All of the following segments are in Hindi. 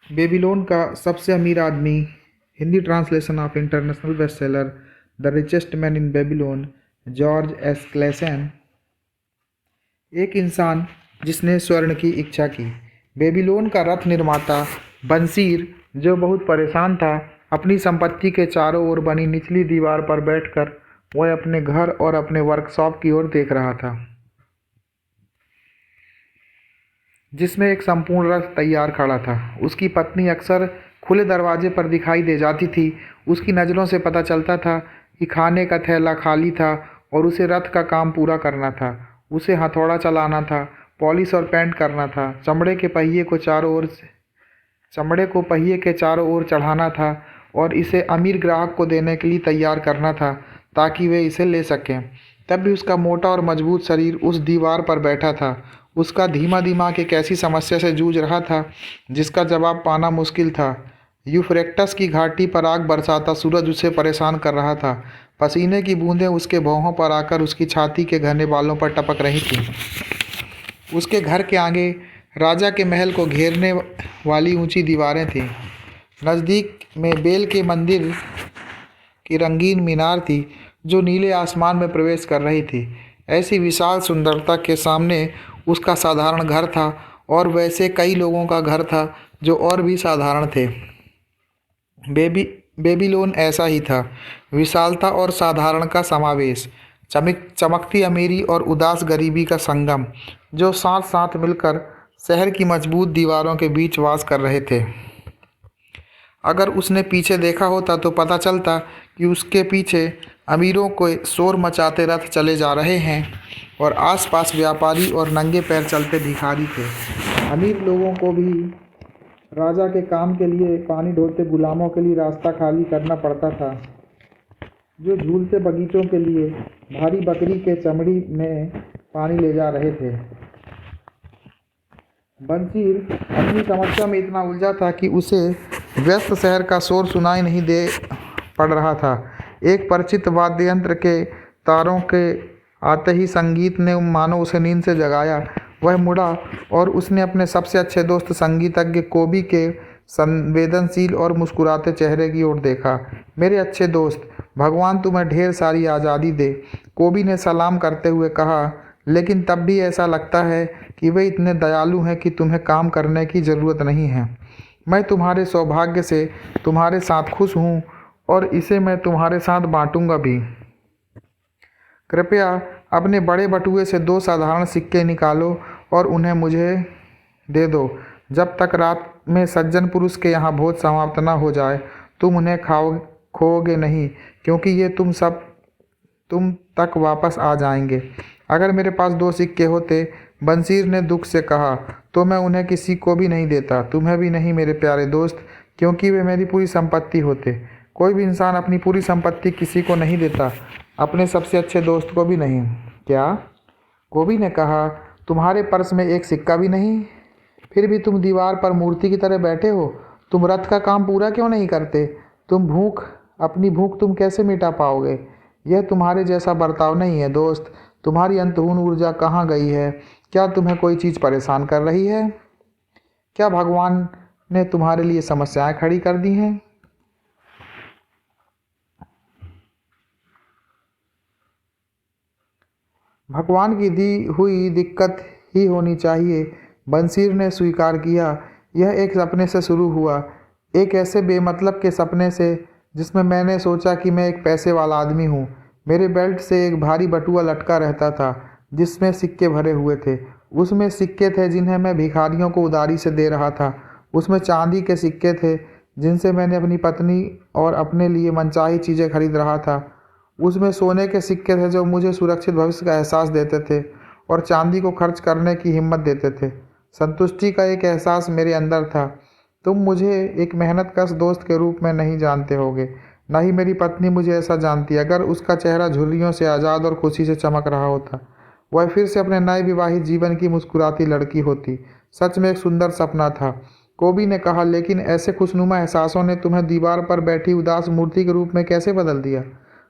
बेबीलोन का सबसे अमीर आदमी। Hindi translation of international bestseller the richest man in Babylon, George S Klaassen. एक इंसान जिसने स्वर्ण की इच्छा की। बेबीलोन का रथ निर्माता बंसीर, जो बहुत परेशान था, अपनी संपत्ति के चारों ओर बनी निचली दीवार पर बैठकर वह अपने घर और अपने वर्कशॉप की ओर देख रहा था, जिसमें एक संपूर्ण रथ तैयार खड़ा था। उसकी पत्नी अक्सर खुले दरवाजे पर दिखाई दे जाती थी। उसकी नज़रों से पता चलता था कि खाने का थैला खाली था और उसे रथ का काम पूरा करना था। उसे हथौड़ा चलाना था, पॉलिश और पेंट करना था, चमड़े को पहिए के चारों ओर चढ़ाना था और इसे अमीर ग्राहक को देने के लिए तैयार करना था ताकि वे इसे ले सकें। तब भी उसका मोटा और मजबूत शरीर उस दीवार पर बैठा था। उसका धीमा दिमाग एक ऐसी समस्या से जूझ रहा था जिसका जवाब पाना मुश्किल था। यूफ्रेटस की घाटी पर आग बरसाता सूरज उसे परेशान कर रहा था। पसीने की बूंदें उसके भौहों पर आकर उसकी छाती के घने बालों पर टपक रही थीं। उसके घर के आगे राजा के महल को घेरने वाली ऊंची दीवारें थीं। नज़दीक में बेल के मंदिर की रंगीन मीनार थी जो नीले आसमान में प्रवेश कर रही थी। ऐसी विशाल सुंदरता के सामने उसका साधारण घर था और वैसे कई लोगों का घर था जो और भी साधारण थे। बेबी बेबीलोन ऐसा ही था, विशालता और साधारण का समावेश, चमकती अमीरी और उदास गरीबी का संगम, जो साथ साथ मिलकर शहर की मजबूत दीवारों के बीच वास कर रहे थे। अगर उसने पीछे देखा होता तो पता चलता कि उसके पीछे अमीरों को शोर मचाते रथ चले जा रहे हैं और आसपास व्यापारी और नंगे पैर चलते भिखारी थे। अमीर लोगों को भी राजा के काम के लिए पानी ढोते गुलामों के लिए रास्ता खाली करना पड़ता था, जो झूलते बगीचों के लिए भारी बकरी के चमड़ी में पानी ले जा रहे थे। बंसीर अपनी समस्या में इतना उलझा था कि उसे व्यस्त शहर का शोर सुनाई नहीं दे पड़ रहा था। एक परिचित वाद्य यंत्र के तारों के आते ही संगीत ने मानो उसे नींद से जगाया। वह मुड़ा और उसने अपने सबसे अच्छे दोस्त संगीतज्ञ कोबी के संवेदनशील और मुस्कुराते चेहरे की ओर देखा। मेरे अच्छे दोस्त, भगवान तुम्हें ढेर सारी आज़ादी दे, कोबी ने सलाम करते हुए कहा, लेकिन तब भी ऐसा लगता है कि वे इतने दयालु हैं कि तुम्हें काम करने की ज़रूरत नहीं है। मैं तुम्हारे सौभाग्य से तुम्हारे साथ खुश हूँ और इसे मैं तुम्हारे साथ बांटूंगा भी। कृपया अपने बड़े बटुए से 2 साधारण सिक्के निकालो और उन्हें मुझे दे दो। जब तक रात में सज्जन पुरुष के यहाँ भोज समाप्त न हो जाए, तुम उन्हें खोओगे नहीं, क्योंकि ये तुम तक वापस आ जाएंगे। अगर मेरे पास 2 सिक्के होते, बंसीर ने दुख से कहा, तो मैं उन्हें किसी को भी नहीं देता, तुम्हें भी नहीं मेरे प्यारे दोस्त, क्योंकि वे मेरी पूरी संपत्ति होते। कोई भी इंसान अपनी पूरी संपत्ति किसी को नहीं देता, अपने सबसे अच्छे दोस्त को भी नहीं। क्या? कोबी ने कहा, तुम्हारे पर्स में एक सिक्का भी नहीं? फिर भी तुम दीवार पर मूर्ति की तरह बैठे हो। तुम रथ का काम पूरा क्यों नहीं करते? अपनी भूख तुम कैसे मिटा पाओगे? यह तुम्हारे जैसा बर्ताव नहीं है दोस्त। तुम्हारी अंतहीन ऊर्जा कहाँ गई है? क्या तुम्हें कोई चीज़ परेशान कर रही है? क्या भगवान ने तुम्हारे लिए समस्याएं खड़ी कर दी हैं? भगवान की दी हुई दिक्कत ही होनी चाहिए, बंसीर ने स्वीकार किया। यह एक सपने से शुरू हुआ, एक ऐसे बेमतलब के सपने से जिसमें मैंने सोचा कि मैं एक पैसे वाला आदमी हूँ। मेरे बेल्ट से एक भारी बटुआ लटका रहता था जिसमें सिक्के भरे हुए थे। उसमें सिक्के थे जिन्हें मैं भिखारियों को उधारी से दे रहा था। उसमें चांदी के सिक्के थे जिनसे मैंने अपनी पत्नी और अपने लिए मनचाही चीज़ें खरीद रहा था। उसमें सोने के सिक्के थे जो मुझे सुरक्षित भविष्य का एहसास देते थे और चांदी को खर्च करने की हिम्मत देते थे। संतुष्टि का एक एहसास मेरे अंदर था। तुम मुझे एक मेहनतकश दोस्त के रूप में नहीं जानते होगे, न ही मेरी पत्नी मुझे ऐसा जानती। अगर उसका चेहरा झुर्रियों से आज़ाद और खुशी से चमक रहा होता, वह फिर से अपने नए विवाहित जीवन की मुस्कुराती लड़की होती। सच में एक सुंदर सपना था, कोबी ने कहा, लेकिन ऐसे खुशनुमा एहसासों ने तुम्हें दीवार पर बैठी उदास मूर्ति के रूप में कैसे बदल दिया?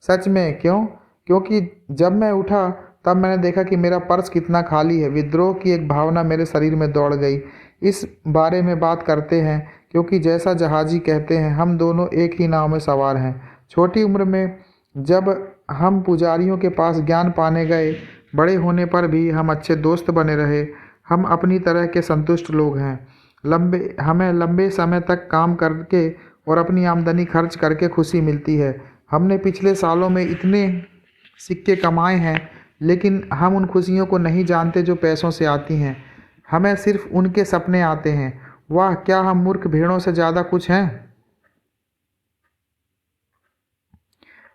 सच में? क्यों? क्योंकि जब मैं उठा तब मैंने देखा कि मेरा पर्स कितना खाली है। विद्रोह की एक भावना मेरे शरीर में दौड़ गई। इस बारे में बात करते हैं क्योंकि जैसा जहाजी कहते हैं, हम दोनों एक ही नाव में सवार हैं। छोटी उम्र में जब हम पुजारियों के पास ज्ञान पाने गए, बड़े होने पर भी हम अच्छे दोस्त बने रहे। हम अपनी तरह के संतुष्ट लोग हैं। हमें लंबे समय तक काम करके और अपनी आमदनी खर्च करके खुशी मिलती है। हमने पिछले सालों में इतने सिक्के कमाए हैं, लेकिन हम उन खुशियों को नहीं जानते जो पैसों से आती हैं। हमें सिर्फ उनके सपने आते हैं। वाह, क्या हम मूर्ख भेड़ों से ज़्यादा कुछ हैं?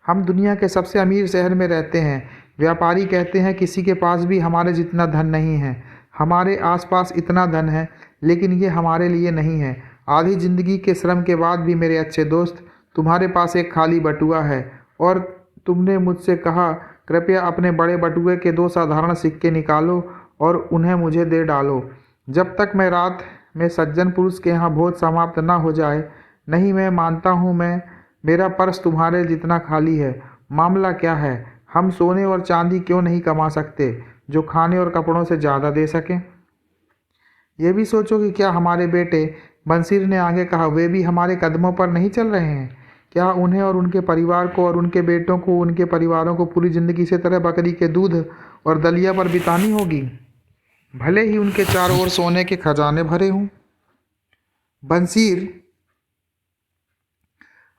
हम दुनिया के सबसे अमीर शहर में रहते हैं। व्यापारी कहते हैं किसी के पास भी हमारे जितना धन नहीं है। हमारे आसपास इतना धन है, लेकिन ये हमारे लिए नहीं है। आधी जिंदगी के श्रम के बाद भी मेरे अच्छे दोस्त, तुम्हारे पास एक खाली बटुआ है और तुमने मुझसे कहा, कृपया अपने बड़े बटुए के 2 साधारण सिक्के निकालो और उन्हें मुझे दे डालो, जब तक मैं रात में सज्जन पुरुष के यहाँ भोज समाप्त न हो जाए। नहीं, मैं मानता हूँ मेरा पर्स तुम्हारे जितना खाली है। मामला क्या है? हम सोने और चांदी क्यों नहीं कमा सकते जो खाने और कपड़ों से ज़्यादा दे सकें? ये भी सोचो कि क्या हमारे बेटे, बंसीर ने आगे कहा, वे भी हमारे कदमों पर नहीं चल रहे हैं? क्या उन्हें और उनके परिवार को और उनके बेटों को, उनके परिवारों को पूरी ज़िंदगी इसी तरह बकरी के दूध और दलिया पर बितानी होगी, भले ही उनके चारों ओर सोने के खजाने भरे हों? बंसीर,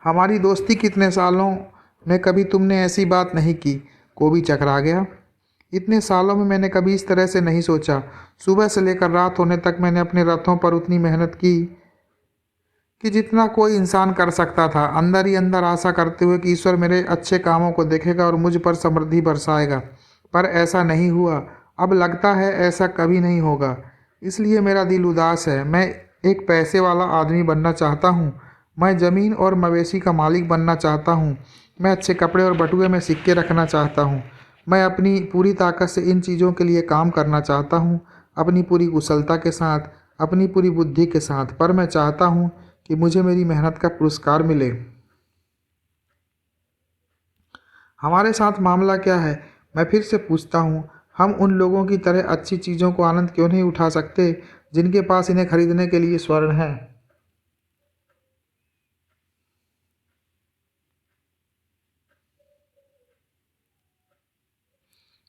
हमारी दोस्ती कितने सालों में कभी तुमने ऐसी बात नहीं की। कोबी चकरा गया। इतने सालों में मैंने कभी इस तरह से नहीं सोचा। सुबह से लेकर रात होने तक मैंने अपने रथों पर उतनी मेहनत की कि जितना कोई इंसान कर सकता था, अंदर ही अंदर आशा करते हुए कि ईश्वर मेरे अच्छे कामों को देखेगा और मुझ पर समृद्धि बरसाएगा। पर ऐसा नहीं हुआ। अब लगता है ऐसा कभी नहीं होगा। इसलिए मेरा दिल उदास है। मैं एक पैसे वाला आदमी बनना चाहता हूँ। मैं ज़मीन और मवेशी का मालिक बनना चाहता हूँ। मैं अच्छे कपड़े और बटुए में सिक्के रखना चाहता हूँ। मैं अपनी पूरी ताकत से इन चीज़ों के लिए काम करना चाहता हूँ, अपनी पूरी कुशलता के साथ, अपनी पूरी बुद्धि के साथ। पर मैं चाहता हूँ कि मुझे मेरी मेहनत का पुरस्कार मिले। हमारे साथ मामला क्या है? मैं फिर से पूछता हूँ, हम उन लोगों की तरह अच्छी चीज़ों को आनंद क्यों नहीं उठा सकते जिनके पास इन्हें खरीदने के लिए स्वर्ण है?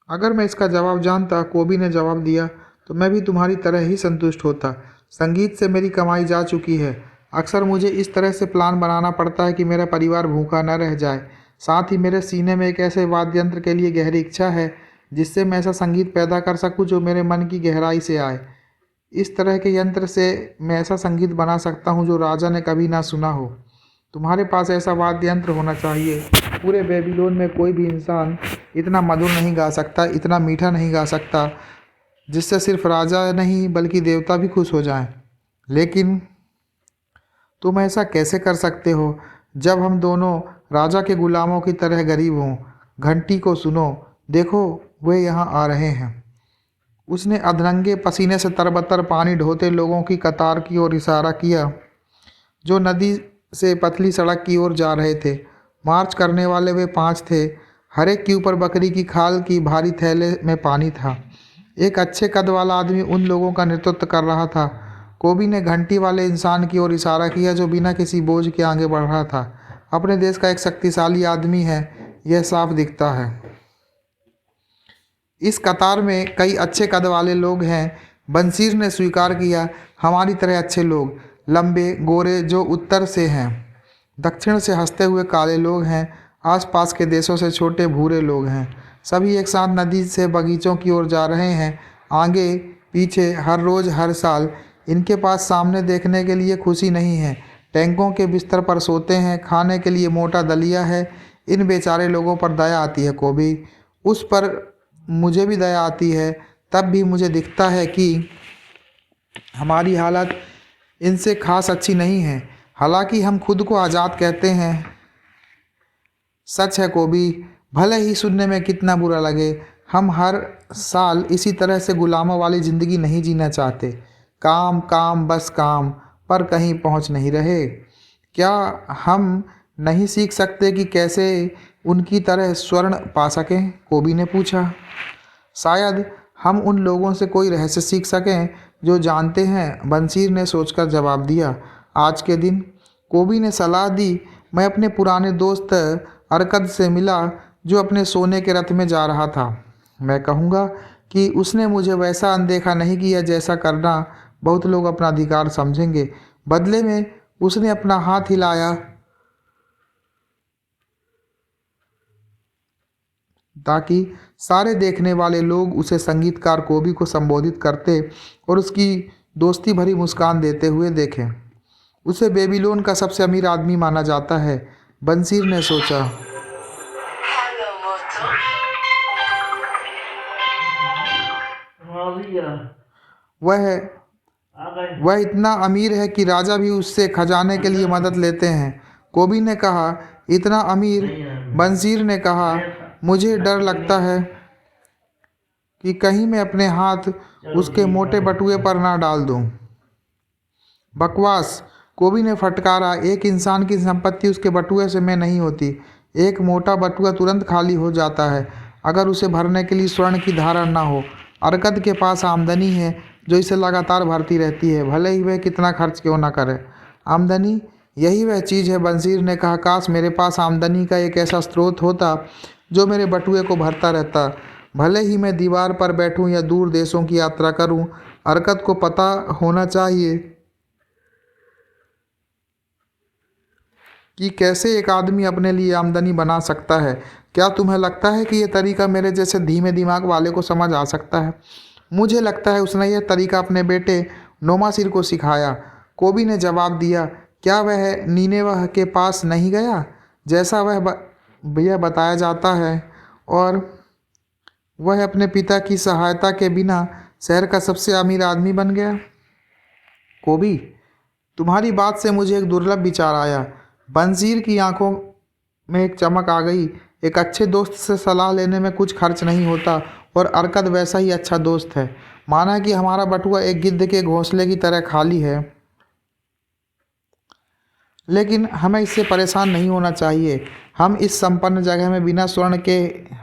अगर मैं इसका जवाब जानता, कोबी ने जवाब दिया, तो मैं भी तुम्हारी तरह ही संतुष्ट होता। संगीत से मेरी कमाई जा चुकी है। अक्सर मुझे इस तरह से प्लान बनाना पड़ता है कि मेरा परिवार भूखा न रह जाए। साथ ही मेरे सीने में एक ऐसे वाद्य यंत्र के लिए गहरी इच्छा है जिससे मैं ऐसा संगीत पैदा कर सकूं जो मेरे मन की गहराई से आए। इस तरह के यंत्र से मैं ऐसा संगीत बना सकता हूं जो राजा ने कभी ना सुना हो। तुम्हारे पास ऐसा वाद्य यंत्र होना चाहिए। पूरे बेबीलोन में कोई भी इंसान इतना मधुर नहीं गा सकता, इतना मीठा नहीं गा सकता, जिससे सिर्फ राजा नहीं बल्कि देवता भी खुश हो जाएं। लेकिन तुम ऐसा कैसे कर सकते हो जब हम दोनों राजा के गुलामों की तरह गरीब हों? घंटी को सुनो, देखो वे यहाँ आ रहे हैं। उसने अधरंगे पसीने से तरबतर पानी ढोते लोगों की कतार की ओर इशारा किया जो नदी से पतली सड़क की ओर जा रहे थे। मार्च करने वाले वे 5 थे। हर एक के ऊपर बकरी की खाल की भारी थैले में पानी था। एक अच्छे कद वाला आदमी उन लोगों का नेतृत्व कर रहा था। कोबी ने घंटी वाले इंसान की ओर इशारा किया जो बिना किसी बोझ के आगे बढ़ रहा था। अपने देश का एक शक्तिशाली आदमी है, यह साफ दिखता है। इस कतार में कई अच्छे कद वाले लोग हैं। बंसीर ने स्वीकार किया, हमारी तरह अच्छे लोग, लंबे गोरे जो उत्तर से हैं, दक्षिण से हंसते हुए काले लोग हैं, आसपास के देशों से छोटे भूरे लोग हैं। सभी एक साथ नदी से बगीचों की ओर जा रहे हैं, आगे पीछे, हर रोज़ हर साल। इनके पास सामने देखने के लिए खुशी नहीं है। टैंकों के बिस्तर पर सोते हैं, खाने के लिए मोटा दलिया है। इन बेचारे लोगों पर दया आती है कोबी। उस पर मुझे भी दया आती है। तब भी मुझे दिखता है कि हमारी हालत इनसे खास अच्छी नहीं है। हालांकि हम खुद को आज़ाद कहते हैं। सच है कोबी, भले ही सुनने में कितना बुरा लगे, हम हर साल इसी तरह से गुलामों वाली ज़िंदगी नहीं जीना चाहते। काम काम बस काम, पर कहीं पहुंच नहीं रहे। क्या हम नहीं सीख सकते कि कैसे उनकी तरह स्वर्ण पा सकें? कोबी ने पूछा। शायद हम उन लोगों से कोई रहस्य सीख सकें जो जानते हैं, बंसीर ने सोचकर जवाब दिया। आज के दिन कोबी ने सलाह दी। मैं अपने पुराने दोस्त अरकद से मिला जो अपने सोने के रथ में जा रहा था। मैं कहूँगा कि उसने मुझे वैसा अनदेखा नहीं किया जैसा करना बहुत लोग अपना अधिकार समझेंगे। बदले में उसने अपना हाथ हिलाया ताकि सारे देखने वाले लोग उसे संगीतकार कोबी को संबोधित करते और उसकी दोस्ती भरी मुस्कान देते हुए देखें। उसे बेबीलोन का सबसे अमीर आदमी माना जाता है, बंसीर ने सोचा। वह इतना अमीर है कि राजा भी उससे खजाने के लिए मदद लेते हैं। कोबी ने कहा, इतना अमीर? बंसीर ने कहा, मुझे डर लगता है कि कहीं मैं अपने हाथ उसके मोटे बटुए पर ना डाल दूं। बकवास, कोबी ने फटकारा। एक इंसान की संपत्ति उसके बटुए से में नहीं होती। एक मोटा बटुआ तुरंत खाली हो जाता है अगर उसे भरने के लिए स्वर्ण की धारा ना हो। अरकद के पास आमदनी है जो इसे लगातार भरती रहती है, भले ही वह कितना खर्च क्यों ना करे। आमदनी, यही वह चीज़ है, बंसीर ने कहा। काश मेरे पास आमदनी का एक ऐसा स्रोत होता जो मेरे बटुए को भरता रहता, भले ही मैं दीवार पर बैठूं या दूर देशों की यात्रा करूं। अरकद को पता होना चाहिए कि कैसे एक आदमी अपने लिए आमदनी बना सकता है। क्या तुम्हें लगता है कि यह तरीका मेरे जैसे धीमे दिमाग वाले को समझ आ सकता है? मुझे लगता है उसने यह तरीका अपने बेटे नोमासिर को सिखाया, कोबी ने जवाब दिया। क्या वह नीनेवह के पास नहीं गया जैसा यह बताया जाता है और वह अपने पिता की सहायता के बिना शहर का सबसे अमीर आदमी बन गया? कोबी, तुम्हारी बात से मुझे एक दुर्लभ विचार आया। बंसीर की आंखों में एक चमक आ गई। एक अच्छे दोस्त से सलाह लेने में कुछ खर्च नहीं होता और अरकद वैसा ही अच्छा दोस्त है। माना कि हमारा बटुआ एक गिद्ध के घोंसले की तरह खाली है, लेकिन हमें इससे परेशान नहीं होना चाहिए। हम इस संपन्न जगह में बिना स्वर्ण के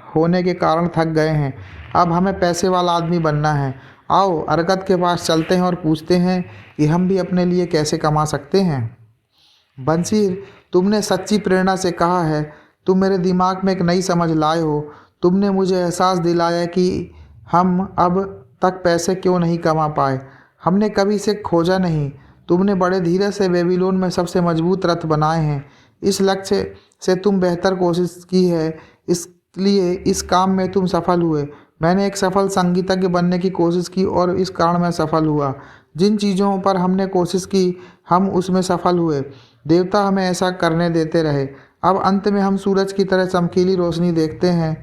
होने के कारण थक गए हैं। अब हमें पैसे वाला आदमी बनना है। आओ अरकद के पास चलते हैं और पूछते हैं कि हम भी अपने लिए कैसे कमा सकते हैं। बंसीर, तुमने सच्ची प्रेरणा से कहा है। तुम मेरे दिमाग में एक नई समझ लाए हो। तुमने मुझे एहसास दिलाया कि हम अब तक पैसे क्यों नहीं कमा पाए। हमने कभी इसे खोजा नहीं। तुमने बड़े धीरे से बेबीलोन में सबसे मजबूत रथ बनाए हैं। इस लक्ष्य से तुम बेहतर कोशिश की है, इसलिए इस काम में तुम सफल हुए। मैंने एक सफल संगीतज्ञ बनने की कोशिश की और इस कारण मैं सफल हुआ। जिन चीज़ों पर हमने कोशिश की हम उसमें सफल हुए। देवता हमें ऐसा करने देते रहे। अब अंत में हम सूरज की तरह चमकीली रोशनी देखते हैं।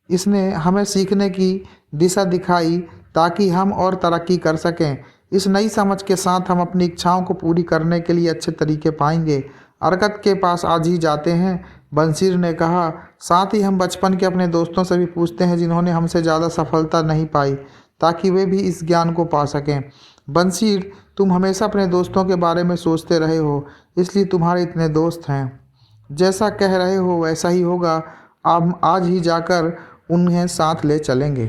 इसने हमें सीखने की दिशा दिखाई ताकि हम और तरक्की कर सकें। इस नई समझ के साथ हम अपनी इच्छाओं को पूरी करने के लिए अच्छे तरीके पाएंगे। अरकद के पास आज ही जाते हैं, बंसीर ने कहा। साथ ही हम बचपन के अपने दोस्तों से भी पूछते हैं जिन्होंने हमसे ज़्यादा सफलता नहीं पाई, ताकि वे भी इस ज्ञान को पा सकें। बंसीर, तुम हमेशा अपने दोस्तों के बारे में सोचते रहे हो, इसलिए तुम्हारे इतने दोस्त हैं। जैसा कह रहे हो वैसा ही होगा। अब आज ही जाकर उन्हें साथ ले चलेंगे।